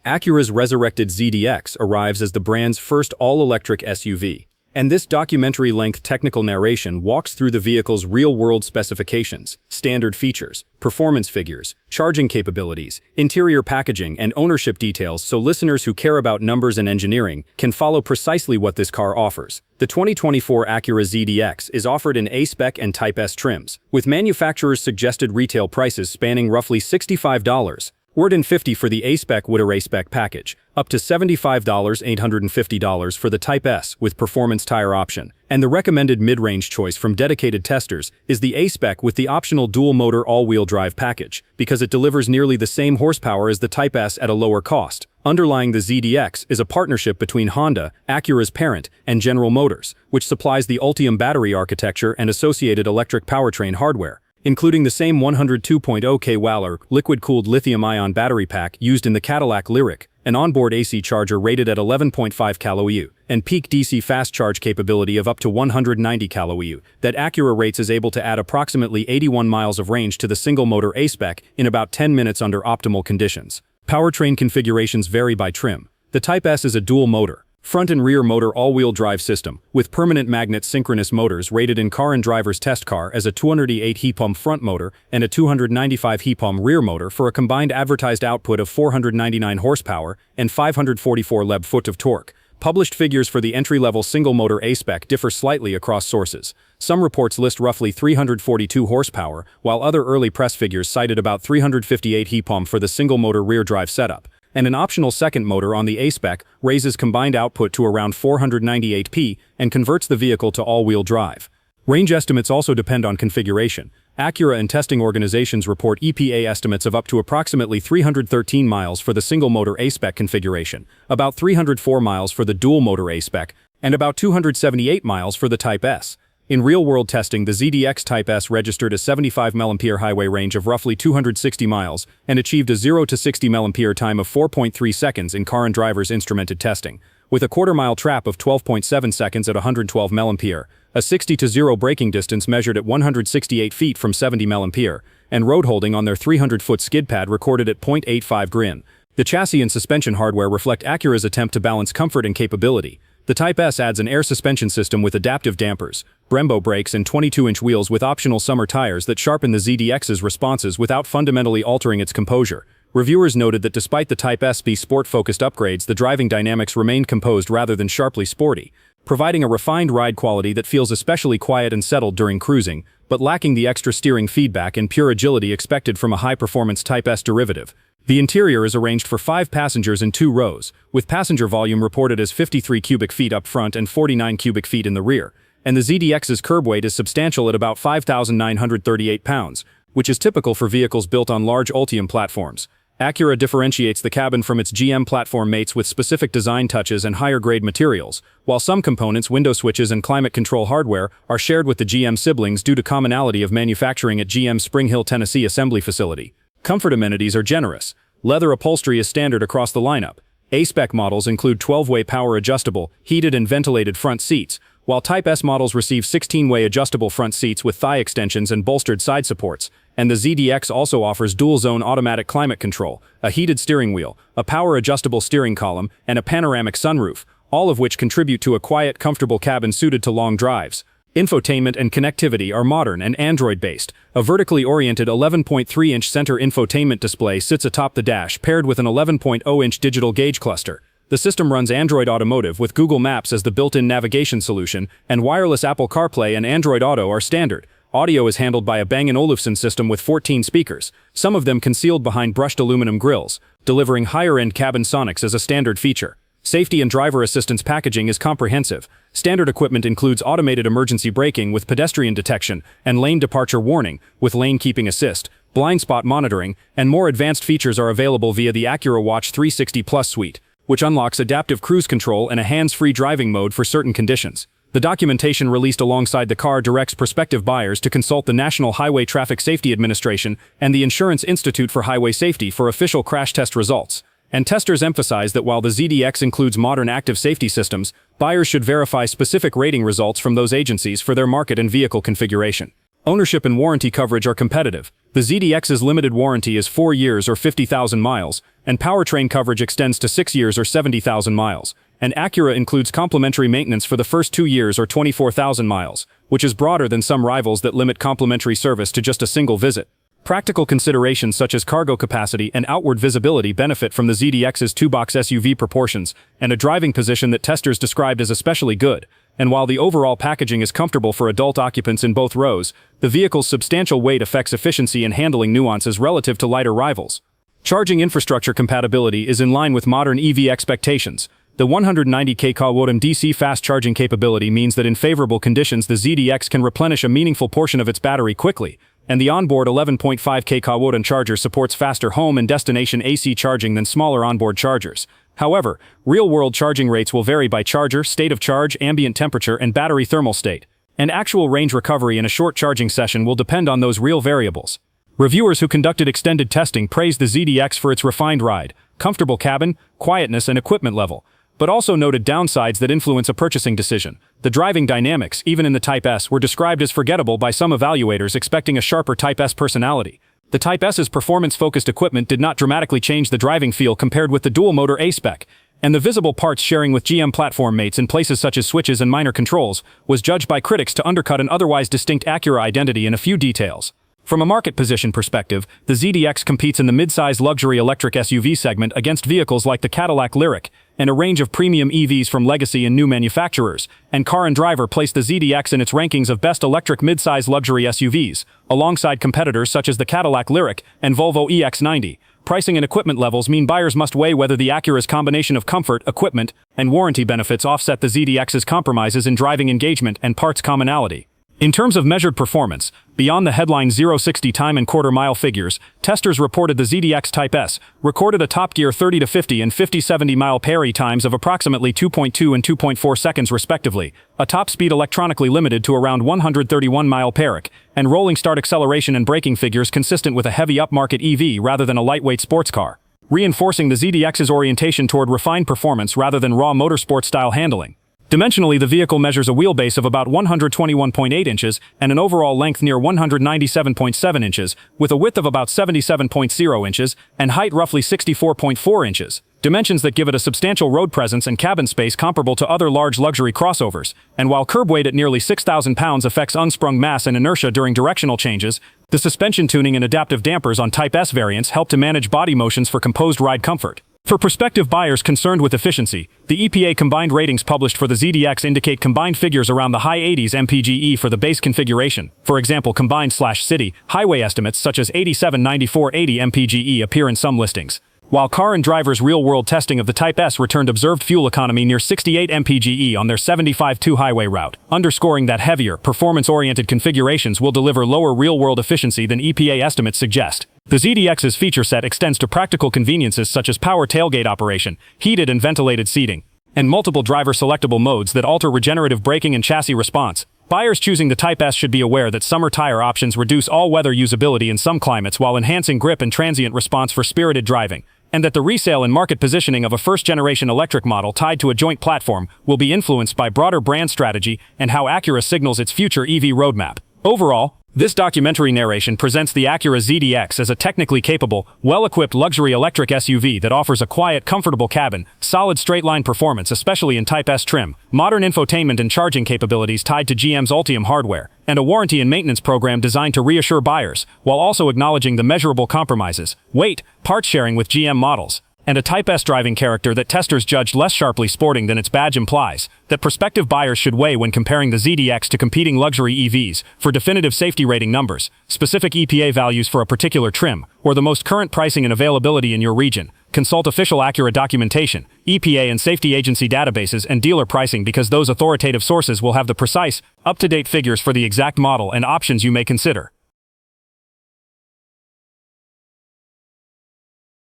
Acura's resurrected ZDX arrives as the brand's first all-electric SUV. And this documentary-length technical narration walks through the vehicle's real-world specifications, standard features, performance figures, charging capabilities, interior packaging, and ownership details so listeners who care about numbers and engineering can follow precisely what this car offers. The 2024 Acura ZDX is offered in A-Spec and Type S trims, with manufacturers' suggested retail prices spanning roughly $65. $50 for the A-Spec with a A-Spec package, up to $75, $850 for the Type S with performance tire option, and the recommended mid-range choice from dedicated testers is the A-Spec with the optional dual-motor all-wheel drive package, because it delivers nearly the same horsepower as the Type S at a lower cost. Underlying the ZDX is a partnership between Honda, Acura's parent, and General Motors, which supplies the Ultium battery architecture and associated electric powertrain hardware, including the same 102.0 kWh liquid-cooled lithium-ion battery pack used in the Cadillac Lyriq, an onboard AC charger rated at 11.5 kWh, and peak DC fast charge capability of up to 190 kWh, that Acura rates is able to add approximately 81 miles of range to the single-motor A-Spec in about 10 minutes under optimal conditions. Powertrain configurations vary by trim. The Type S is a dual-motor, front and rear motor all-wheel drive system, with permanent magnet synchronous motors rated in Car and Driver's Test Car as a 208 HP front motor and a 295 HP rear motor for a combined advertised output of 499 horsepower and 544 lb-foot of torque. Published figures for the entry-level single-motor A-Spec differ slightly across sources. Some reports list roughly 342 horsepower, while other early press figures cited about 358 HP for the single-motor rear-drive setup. And an optional second motor on the A-Spec raises combined output to around 498 HP and converts the vehicle to all-wheel drive. Range estimates also depend on configuration. Acura and testing organizations report EPA estimates of up to approximately 313 miles for the single-motor A-Spec configuration, about 304 miles for the dual-motor A-Spec, and about 278 miles for the Type S. In real-world testing, the ZDX Type S registered a 75 mAh highway range of roughly 260 miles and achieved a 0 to 60 mAh time of 4.3 seconds in Car and Driver's instrumented testing, with a quarter-mile trap of 12.7 seconds at 112 mAh, a 60 to 0 braking distance measured at 168 feet from 70 mAh, and road holding on their 300-foot skid pad recorded at 0.85 grin. The chassis and suspension hardware reflect Acura's attempt to balance comfort and capability. The Type S adds an air suspension system with adaptive dampers, Brembo brakes, and 22-inch wheels with optional summer tires that sharpen the ZDX's responses without fundamentally altering its composure. Reviewers noted that despite the Type S's sport-focused upgrades, the driving dynamics remained composed rather than sharply sporty, providing a refined ride quality that feels especially quiet and settled during cruising, but lacking the extra steering feedback and pure agility expected from a high-performance Type S derivative. The interior is arranged for 5 passengers in 2 rows, with passenger volume reported as 53 cubic feet up front and 49 cubic feet in the rear, and the ZDX's curb weight is substantial at about 5,938 pounds, which is typical for vehicles built on large Ultium platforms. Acura differentiates the cabin from its GM platform mates with specific design touches and higher-grade materials, while some components, window switches and climate control hardware, are shared with the GM siblings due to commonality of manufacturing at GM's Spring Hill, Tennessee assembly facility. Comfort amenities are generous. Leather upholstery is standard across the lineup. A-Spec models include 12-way power-adjustable, heated and ventilated front seats, while Type S models receive 16-way adjustable front seats with thigh extensions and bolstered side supports, and the ZDX also offers dual-zone automatic climate control, a heated steering wheel, a power-adjustable steering column, and a panoramic sunroof, all of which contribute to a quiet, comfortable cabin suited to long drives. Infotainment and connectivity are modern and Android-based. A vertically oriented 11.3-inch center infotainment display sits atop the dash, paired with an 11.0-inch digital gauge cluster. The system runs Android Automotive with Google Maps as the built-in navigation solution, and wireless Apple CarPlay and Android Auto are standard. Audio is handled by a Bang & Olufsen system with 14 speakers, some of them concealed behind brushed aluminum grills, delivering higher-end cabin sonics as a standard feature. Safety and driver assistance packaging is comprehensive. Standard equipment includes automated emergency braking with pedestrian detection and lane departure warning with lane keeping assist, blind spot monitoring, and more advanced features are available via the Acura Watch 360 Plus suite, which unlocks adaptive cruise control and a hands-free driving mode for certain conditions. The documentation released alongside the car directs prospective buyers to consult the National Highway Traffic Safety Administration and the Insurance Institute for Highway Safety for official crash test results. And testers emphasize that while the ZDX includes modern active safety systems, buyers should verify specific rating results from those agencies for their market and vehicle configuration. Ownership and warranty coverage are competitive. The ZDX's limited warranty is 4 years or 50,000 miles, and powertrain coverage extends to 6 years or 70,000 miles. And Acura includes complimentary maintenance for the first 2 years or 24,000 miles, which is broader than some rivals that limit complimentary service to just a single visit. Practical considerations such as cargo capacity and outward visibility benefit from the ZDX's two-box SUV proportions and a driving position that testers described as especially good. And while the overall packaging is comfortable for adult occupants in both rows, the vehicle's substantial weight affects efficiency and handling nuances relative to lighter rivals. Charging infrastructure compatibility is in line with modern EV expectations. The 190 kW DC fast charging capability means that in favorable conditions the ZDX can replenish a meaningful portion of its battery quickly, and the onboard 11.5 kW charger supports faster home and destination AC charging than smaller onboard chargers. However, real-world charging rates will vary by charger, state of charge, ambient temperature, and battery thermal state, and actual range recovery in a short charging session will depend on those real variables. Reviewers who conducted extended testing praised the ZDX for its refined ride, comfortable cabin, quietness, and equipment level, but also noted downsides that influence a purchasing decision. The driving dynamics, even in the Type S, were described as forgettable by some evaluators expecting a sharper Type S personality. The Type S's performance-focused equipment did not dramatically change the driving feel compared with the dual-motor A-Spec, and the visible parts sharing with GM platform mates in places such as switches and minor controls was judged by critics to undercut an otherwise distinct Acura identity in a few details. From a market position perspective, the ZDX competes in the midsize luxury electric SUV segment against vehicles like the Cadillac Lyriq and a range of premium EVs from legacy and new manufacturers, and Car and Driver placed the ZDX in its rankings of best electric midsize luxury SUVs, alongside competitors such as the Cadillac Lyriq and Volvo EX90. Pricing and equipment levels mean buyers must weigh whether the Acura's combination of comfort, equipment, and warranty benefits offset the ZDX's compromises in driving engagement and parts commonality. In terms of measured performance, beyond the headline 0-60 time and quarter-mile figures, testers reported the ZDX Type S recorded a top-gear 30-50 and 50-70 mile parity times of approximately 2.2 and 2.4 seconds respectively, a top speed electronically limited to around 131 mile per hour, and rolling start acceleration and braking figures consistent with a heavy upmarket EV rather than a lightweight sports car, reinforcing the ZDX's orientation toward refined performance rather than raw motorsport-style handling. Dimensionally, the vehicle measures a wheelbase of about 121.8 inches and an overall length near 197.7 inches, with a width of about 77.0 inches and height roughly 64.4 inches. Dimensions that give it a substantial road presence and cabin space comparable to other large luxury crossovers. And while curb weight at nearly 6,000 pounds affects unsprung mass and inertia during directional changes, the suspension tuning and adaptive dampers on Type S variants help to manage body motions for composed ride comfort. For prospective buyers concerned with efficiency, the EPA combined ratings published for the ZDX indicate combined figures around the high 80s mpge for the base configuration. For example, combined/city, highway estimates such as 87, 94, 80 mpge appear in some listings. While Car and Driver's real-world testing of the Type S returned observed fuel economy near 68 mpge on their 75-2 highway route, underscoring that heavier, performance-oriented configurations will deliver lower real-world efficiency than EPA estimates suggest. The ZDX's feature set extends to practical conveniences such as power tailgate operation, heated and ventilated seating, and multiple driver-selectable modes that alter regenerative braking and chassis response. Buyers choosing the Type S should be aware that summer tire options reduce all-weather usability in some climates while enhancing grip and transient response for spirited driving, and that the resale and market positioning of a first-generation electric model tied to a joint platform will be influenced by broader brand strategy and how Acura signals its future EV roadmap. Overall, this documentary narration presents the Acura ZDX as a technically capable, well-equipped luxury electric SUV that offers a quiet, comfortable cabin, solid straight-line performance especially in Type S trim, modern infotainment and charging capabilities tied to GM's Ultium hardware, and a warranty and maintenance program designed to reassure buyers, while also acknowledging the measurable compromises, weight, parts sharing with GM models, and a Type S driving character that testers judged less sharply sporting than its badge implies, that prospective buyers should weigh when comparing the ZDX to competing luxury EVs for definitive safety rating numbers, specific EPA values for a particular trim, or the most current pricing and availability in your region. Consult official Acura documentation, EPA and safety agency databases, and dealer pricing because those authoritative sources will have the precise, up-to-date figures for the exact model and options you may consider.